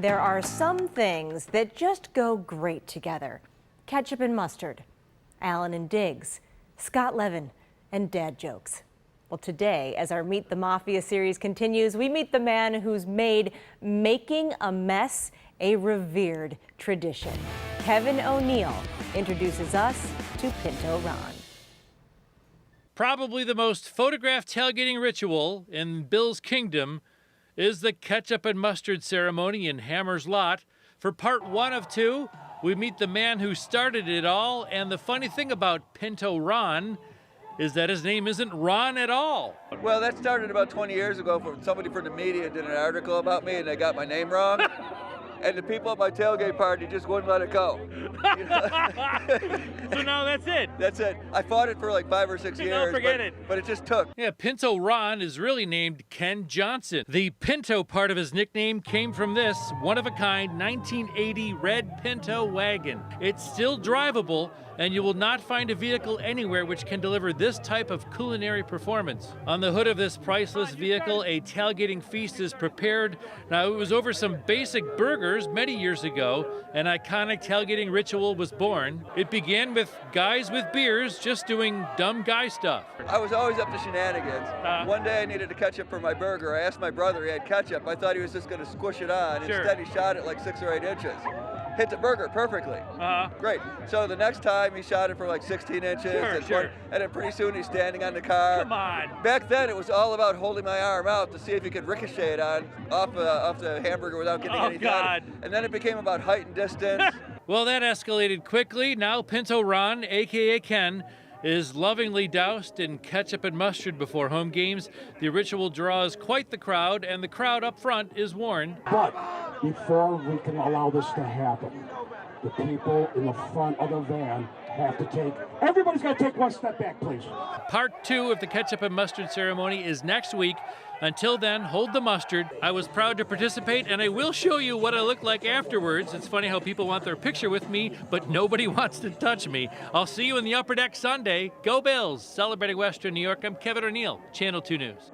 There are some things that just go great together. Ketchup and mustard, Allen and Diggs, Scott Levin, and dad jokes. Well, today, as our Meet the Mafia series continues, we meet the man who's made making a mess a revered tradition. Kevin O'Neill introduces us to Pinto Ron. Probably the most photographed tailgating ritual in Bill's kingdom is the ketchup and mustard ceremony in Hammer's Lot. For part 1 of 2, we meet the man who started it all, and the funny thing about Pinto Ron is that his name isn't Ron at all. Well, that started about 20 years ago. Somebody from the media did an article about me and they got my name wrong. And the people at my tailgate party just wouldn't let it go. You know? So now that's it. That's it. I fought it for like 5 or 6 years. No, forget it. But it just took. Yeah, Pinto Ron is really named Ken Johnson. The Pinto part of his nickname came from this one-of-a-kind 1980 red Pinto wagon. It's still drivable, and you will not find a vehicle anywhere which can deliver this type of culinary performance. On the hood of this priceless vehicle, a tailgating feast is prepared. Now, it was over some basic burgers many years ago. An iconic tailgating ritual was born. It began with guys with beers just doing dumb guy stuff. I was always up to shenanigans. One day I needed a ketchup for my burger. I asked my brother, he had ketchup. I thought he was just going to squish it on. Sure. Instead, he shot it like 6 or 8 inches. Hit the burger perfectly. Great. So the next time he shot it for like 16 inches. Sure. And then pretty soon he's standing on the car. Come on. Back then it was all about holding my arm out to see if he could ricochet it off the hamburger without getting anything on it. And then it became about height and distance. Well, that escalated quickly. Now Pinto Ron, aka Ken, is lovingly doused in ketchup and mustard before home games. The ritual draws quite the crowd, and the crowd up front is warned. But before we can allow this to happen, the people in the front of the van have to take, everybody's got to take one step back, please. Part 2 of the ketchup and mustard ceremony is next week. Until then, hold the mustard. I was proud to participate, and I will show you what I look like afterwards. It's funny how people want their picture with me, but nobody wants to touch me. I'll see you in the upper deck Sunday. Go Bills! Celebrating Western New York, I'm Kevin O'Neill, Channel 2 News.